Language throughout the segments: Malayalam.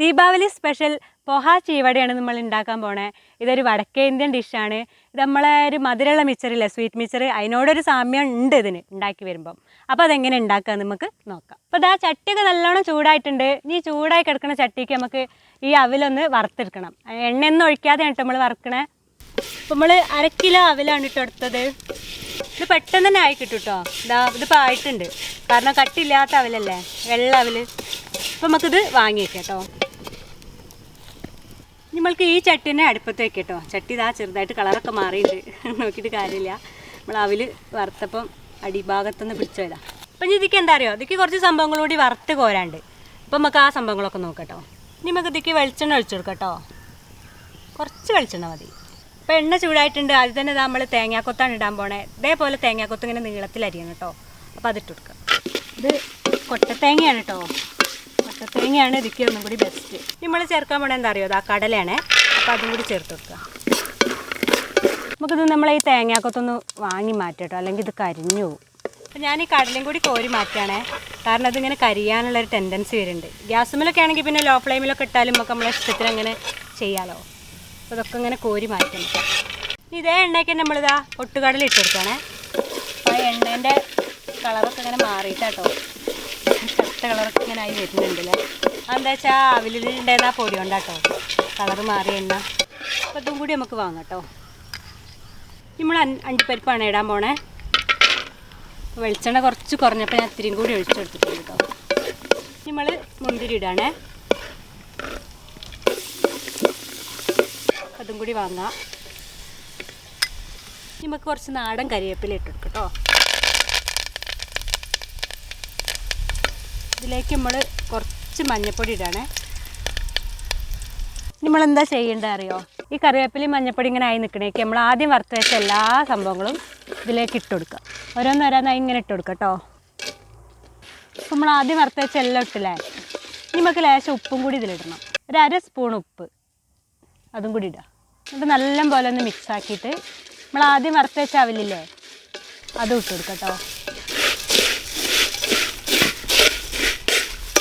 ദീപാവലി സ്പെഷ്യൽ പൊഹ ചീവടയാണ് നമ്മൾ ഉണ്ടാക്കാൻ പോണേ. ഇതൊരു വടക്കേ ഇന്ത്യൻ ഡിഷാണ്. ഇത് നമ്മളെ ഒരു മധുരമുള്ള മിച്ചറില്ലേ, സ്വീറ്റ് മിച്ചർ, അതിനോടൊരു സാമ്യം ഉണ്ട് ഇതിന് ഉണ്ടാക്കി വരുമ്പം. അപ്പോൾ അതെങ്ങനെ ഉണ്ടാക്കുക നമുക്ക് നോക്കാം. അപ്പോൾ ഇതാ ചട്ടിയൊക്കെ നല്ലോണം ചൂടായിട്ടുണ്ട്. ഈ ചൂടായി കിടക്കുന്ന ചട്ടിക്ക് നമുക്ക് ഈ അവിലൊന്ന് വറുത്തെടുക്കണം. എണ്ണയൊന്നും ഒഴിക്കാതെയാണ് കേട്ടോ നമ്മൾ വറുക്കണേ. അപ്പോൾ നമ്മൾ 1/2 കിലോ അവിലാണ് ഇട്ട് എടുത്തത്. ഇത് പെട്ടെന്ന് തന്നെ ആയി കിട്ടും കേട്ടോ. ഇതിപ്പോൾ ആയിട്ടുണ്ട്, കാരണം കട്ടില്ലാത്ത അവലല്ലേ, വെള്ള അവൽ. അപ്പോൾ നമുക്കിത് വാങ്ങി വയ്ക്കാം കേട്ടോ. നമ്മൾക്ക് ഈ ചട്ടി തന്നെ അടുപ്പത്ത് വയ്ക്കാം കേട്ടോ. ചട്ടി ഇതാ ചെറുതായിട്ട് കളറൊക്കെ മാറിയിട്ടുണ്ട്, നോക്കിയിട്ട് കാര്യമില്ല. നമ്മൾ അവൽ വറുത്തപ്പം അടിഭാഗത്തുനിന്ന് പിടിച്ചു വരാം. അപ്പം ഇതിക്ക് എന്താ അറിയോ, ഇതിക്ക് കുറച്ച് സംഭവങ്ങൾ കൂടി വറുത്ത് കോരാണ്ട്. അപ്പം നമുക്ക് ആ സംഭവങ്ങളൊക്കെ നോക്കാം കേട്ടോ. ഇനി നമുക്ക് ഇതിക്ക് വെളിച്ചെണ്ണ ഒഴിച്ചു കൊടുക്കാം കേട്ടോ. കുറച്ച് വെളിച്ചെണ്ണ മതി. അപ്പോൾ എണ്ണ ചൂടായിട്ടുണ്ട്. ആദ്യം തന്നെ നമ്മൾ തേങ്ങാക്കൊത്താണ് ഇടാൻ പോണേ. ഇതേപോലെ തേങ്ങാക്കൊത്ത് ഇങ്ങനെ നീളത്തിലരിയണം കേട്ടോ. അപ്പോൾ അതിട്ട് കൊടുക്കാം. ഇത് കൊട്ടത്തേങ്ങയാണ് കേട്ടോ. കൊട്ടത്തേങ്ങയാണ് ഇതിക്ക് ഒന്നും കൂടി ബെസ്റ്റ്. നമ്മൾ ചേർക്കാൻ പോണേ എന്താ അറിയോ, ആ കടലയാണ്. അപ്പോൾ അതും കൂടി ചേർത്ത് കൊടുക്കുക. നമുക്കിത് നമ്മളെ ഈ തേങ്ങാക്കൊത്തൊന്ന് വാങ്ങി മാറ്റാം കേട്ടോ, അല്ലെങ്കിൽ ഇത് കരിഞ്ഞു പോകും. അപ്പോൾ ഞാൻ ഈ കടലയും കൂടി കോരി മാറ്റുകയാണേ, കാരണം അതിങ്ങനെ കരിയാനുള്ളൊരു ടെൻഡൻസി വരുന്നുണ്ട്. ഗ്യാസുമിലൊക്കെ ആണെങ്കിൽ പിന്നെ ലോ ഫ്ലെയിമിലൊക്കെ ഇട്ടാലും നമുക്ക് നമ്മളെ ഇഷ്ടത്തിന് അങ്ങനെ ചെയ്യാമല്ലോ. അപ്പോൾ ഇതൊക്കെ ഇങ്ങനെ കോരി മാറ്റണം. ഇതേ എണ്ണയ്ക്ക് നമ്മളിതാ പൊട്ടുകടല ഇട്ട് കൊടുക്കുകയാണേ. അപ്പോൾ എണ്ണേൻ്റെ കളറൊക്കെ ഇങ്ങനെ മാറിയിട്ടാട്ടോ, കറുത്ത കളറൊക്കെ ഇങ്ങനെ ആയി വരുന്നുണ്ടല്ലേ. അതെന്താ വെച്ചാൽ അവിലുണ്ടായിരുന്ന ആ പൊടി കൊണ്ടാട്ടോ കളറ് മാറിയ എണ്ണ. അപ്പോൾ ഇതും കൂടി നമുക്ക് വാങ്ങാം കേട്ടോ. നമ്മൾ അണ്ടിപ്പരിപ്പാണ് ഇടാൻ പോണേ. വെളിച്ചെണ്ണ കുറച്ച് കുറഞ്ഞപ്പോൾ ഞാൻ ഇത്തിരിയും കൂടി ഒഴിച്ചെടുത്തിട്ടുണ്ട് കേട്ടോ. നമ്മൾ മുന്തിരി ഇടാണേ, അതും കൂടി വാങ്ങാം. നമുക്ക് കുറച്ച് നാടൻ കരിവേപ്പില ഇട്ടെടുക്കും കേട്ടോ. ഇതിലേക്ക് നമ്മൾ കുറച്ച് മഞ്ഞൾപ്പൊടി ഇടാണേ. നമ്മളെന്താ ചെയ്യേണ്ടത് അറിയോ, ഈ കറിവേപ്പിലയും മഞ്ഞൾപ്പൊടി ഇങ്ങനെ ആയി നിൽക്കണേക്ക് നമ്മൾ ആദ്യം വറുത്ത് വെച്ച എല്ലാ സംഭവങ്ങളും ഇതിലേക്ക് ഇട്ട് കൊടുക്കുക. ഓരോന്നോരോന്നായി ഇങ്ങനെ ഇട്ട് കൊടുക്കുക കേട്ടോ. അപ്പോൾ നമ്മൾ ആദ്യം വറുത്ത് വെച്ച എല്ലാം ഇട്ടില്ലേ. നമുക്ക് ലേശം ഉപ്പും കൂടി ഇതിലിടണം. ഒരു 1/2 സ്പൂൺ ഉപ്പ് അതും കൂടി ഇടുക. എന്നിട്ട് നല്ല പോലെ ഒന്ന് മിക്സ് ആക്കിയിട്ട് നമ്മൾ ആദ്യം വറുത്ത് വെച്ച അവലില്ലേ, അതും ഇട്ട് കൊടുക്കുക കേട്ടോ.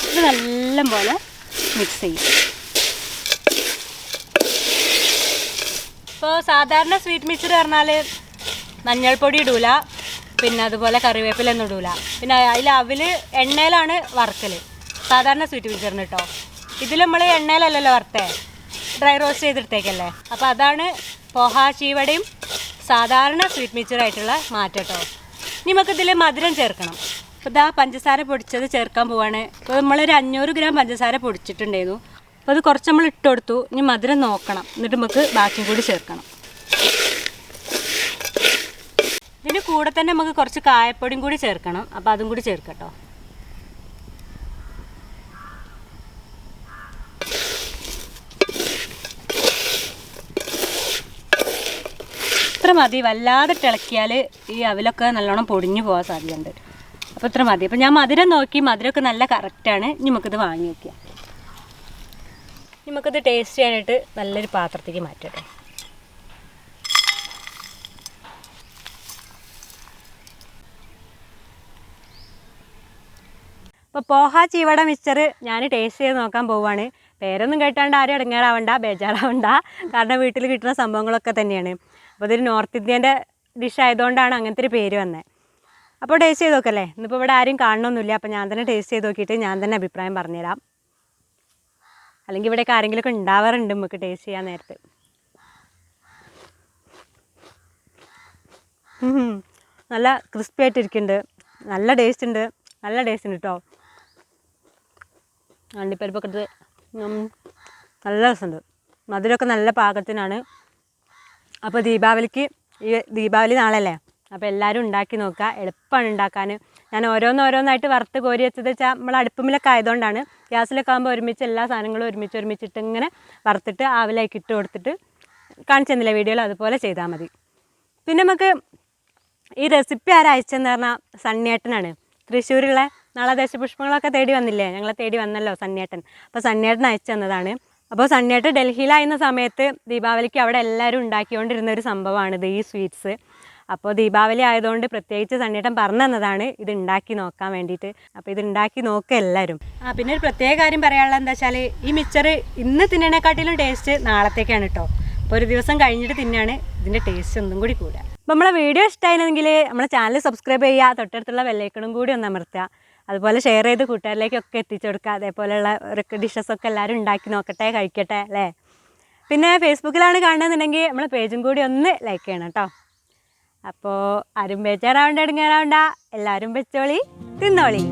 ഇത് നല്ല പോലെ മിക്സ് ചെയ്യും. ഇപ്പോൾ സാധാരണ സ്വീറ്റ് മിക്സർ പറഞ്ഞാൽ മഞ്ഞൾപ്പൊടി ഇടൂല, പിന്നെ അതുപോലെ കറിവേപ്പിലൊന്നും ഇടൂല. പിന്നെ അതിൽ അവൽ എണ്ണയിലാണ് വറുക്കൽ സാധാരണ സ്വീറ്റ് മിക്സറിന് കേട്ടോ. ഇതിൽ നമ്മൾ എണ്ണയിലല്ലല്ലോ വറുത്തേ, ഡ്രൈ റോസ്റ്റ് ചെയ്തെടുത്തേക്കല്ലേ. അപ്പോൾ അതാണ് പൊഹ ചീവടയും സാധാരണ സ്വീറ്റ് മിക്സറായിട്ടുള്ള മാറ്റം കേട്ടോ. ഇനി നമുക്കിതിൽ മധുരം ചേർക്കണം. അപ്പോൾ ഇതാ പഞ്ചസാര പൊടിച്ചത് ചേർക്കാൻ പോവാണ്. അപ്പോൾ നമ്മളൊരു 500 ഗ്രാം പഞ്ചസാര പൊടിച്ചിട്ടുണ്ടായിരുന്നു. അപ്പോൾ അത് കുറച്ച് നമ്മൾ ഇട്ട് കൊടുത്തു. ഇനി മധുരം നോക്കണം, എന്നിട്ട് നമുക്ക് ബാക്കിയും കൂടി ചേർക്കണം. ഇതിന് കൂടെ തന്നെ നമുക്ക് കുറച്ച് കായപ്പൊടിയും കൂടി ചേർക്കണം. അപ്പോൾ അതും കൂടി ചേർക്കാം കേട്ടോ. ഇത്ര മതി, വല്ലാതെ തിളക്കിയാൽ ഈ അവിലൊക്കെ നല്ലോണം പൊടിഞ്ഞു പോകാൻ സാധ്യതയുണ്ട്. അപ്പോൾ ഇത്ര മതി. അപ്പോൾ ഞാൻ മധുരം നോക്കി, മധുരമൊക്കെ നല്ല കറക്റ്റാണ്. ഇനി നമുക്കിത് വാങ്ങി വയ്ക്കാം. നമുക്കിത് ടേസ്റ്റ് ചെയ്യാനായിട്ട് നല്ലൊരു പാത്രത്തേക്ക് മാറ്റട്ടെ. അപ്പോൾ പോഹ ചീവട മിക്സ്ചർ ഞാൻ ടേസ്റ്റ് ചെയ്ത് നോക്കാൻ പോവുകയാണ്. പേരൊന്നും കേട്ടാണ്ട് ആരും ഇടങ്ങാറാവണ്ട, ബേജാറാവണ്ട, കാരണം വീട്ടിൽ കിട്ടുന്ന സംഭവങ്ങളൊക്കെ തന്നെയാണ്. അപ്പോൾ ഇതൊരു നോർത്ത് ഇന്ത്യൻ്റെ ഡിഷ് ആയതുകൊണ്ടാണ് അങ്ങനത്തെ ഒരു പേര് വന്നത്. അപ്പോൾ ടേസ്റ്റ് ചെയ്ത് നോക്കല്ലേ. ഇന്നിപ്പോൾ ഇവിടെ ആരും കാണണമെന്നില്ല, അപ്പോൾ ഞാൻ തന്നെ ടേസ്റ്റ് ചെയ്ത് നോക്കിയിട്ട് ഞാൻ തന്നെ അഭിപ്രായം പറഞ്ഞുതരാം. അല്ലെങ്കിൽ ഇവിടെയൊക്കെ ആരെങ്കിലുമൊക്കെ ഉണ്ടാവാറുണ്ട് നമുക്ക് ടേസ്റ്റ് ചെയ്യാൻ നേരത്ത്. നല്ല ക്രിസ്പി ആയിട്ടിരിക്കുന്നുണ്ട്, നല്ല ടേസ്റ്റ് ഉണ്ട്, നല്ല ടേസ്റ്റ് ഉണ്ട് കേട്ടോ. അണ്ടിപ്പരിപ്പൊക്കെ ഇട്ട് നല്ല രസമുണ്ട്. മധുരമൊക്കെ നല്ല പാകത്തിനാണ്. അപ്പോൾ ദീപാവലിക്ക്, ഈ ദീപാവലി നാളല്ലേ, അപ്പോൾ എല്ലാവരും ഉണ്ടാക്കി നോക്കുക. എളുപ്പമാണ് ഉണ്ടാക്കാൻ. ഞാൻ ഓരോന്നായിട്ട് വറുത്ത് കോരി വെച്ചത് വെച്ചാൽ നമ്മൾ അടുപ്പുമിലൊക്കെ ആയതുകൊണ്ടാണ്. ഗ്യാസിലൊക്കെ ആകുമ്പോൾ ഒരുമിച്ച് എല്ലാ സാധനങ്ങളും ഒരുമിച്ചിട്ട് ഇങ്ങനെ വറുത്തിട്ട് ആവിലേക്ക് ഇട്ട് കൊടുത്തിട്ട് കാണിച്ചു തന്നില്ല വീഡിയോയിൽ, അതുപോലെ ചെയ്താൽ മതി. പിന്നെ നമുക്ക് ഈ റെസിപ്പി അയച്ചെന്ന് പറഞ്ഞാൽ സണ്ണിയേട്ടനാണ്, തൃശ്ശൂരുള്ള. നാളെ ദേശപുഷ്പങ്ങളൊക്കെ തേടി വന്നില്ലേ, ഞങ്ങളെ തേടി വന്നല്ലോ സണ്ണിയേട്ടൻ. അപ്പോൾ സണ്ണിയേട്ടൻ അയച്ചു തന്നതാണ്. അപ്പോൾ സണ്ണിയേട്ടൻ ഡൽഹിയിലായിരുന്ന സമയത്ത് ദീപാവലിക്ക് അവിടെ എല്ലാവരും ഉണ്ടാക്കിക്കൊണ്ടിരുന്ന ഒരു സംഭവമാണിത്, ഈ സ്വീറ്റ്സ്. അപ്പോൾ ദീപാവലി ആയതുകൊണ്ട് പ്രത്യേകിച്ച് സണ്ണിയേട്ടൻ പറഞ്ഞു തന്നതാണ് ഇത് ഉണ്ടാക്കി നോക്കാൻ വേണ്ടിയിട്ട്. അപ്പോൾ ഇത് ഉണ്ടാക്കി നോക്കുക എല്ലാവരും. പിന്നെ ഒരു പ്രത്യേക കാര്യം പറയാനുള്ളത് എന്താ വെച്ചാൽ ഈ മിച്ചർ ഇന്ന് തിന്നണേക്കാട്ടിലും ടേസ്റ്റ് നാളത്തേക്കാണ് കേട്ടോ. അപ്പോൾ ഒരു ദിവസം കഴിഞ്ഞിട്ട് തിന്നാണ് ഇതിൻ്റെ ടേസ്റ്റ് ഒന്നും കൂടി കൂടുക. അപ്പോൾ നമ്മളെ വീഡിയോ ഇഷ്ടമായിരുന്നെങ്കിൽ നമ്മളെ ചാനൽ സബ്സ്ക്രൈബ് ചെയ്യുക, തൊട്ടടുത്തുള്ള ബെല്ലൈക്കണും കൂടി ഒന്ന് അമർത്തുക. അതുപോലെ ഷെയർ ചെയ്ത് കൂട്ടുകാരിലേക്കൊക്കെ എത്തിച്ചു കൊടുക്കുക. അതേപോലെയുള്ള ഡിഷസൊക്കെ എല്ലാവരും ഉണ്ടാക്കി നോക്കട്ടെ, കഴിക്കട്ടെ അല്ലേ. പിന്നെ ഫേസ്ബുക്കിലാണ് കാണുന്നുണ്ടെങ്കിൽ നമ്മളെ പേജും കൂടി ഒന്ന് ലൈക്ക് ചെയ്യണം കേട്ടോ. അപ്പോൾ ആരും ബേജാറാവണ്ട, ഇടങ്ങാറാവണ്ട, എല്ലാവരും വെച്ചോളി, തിന്നോളി.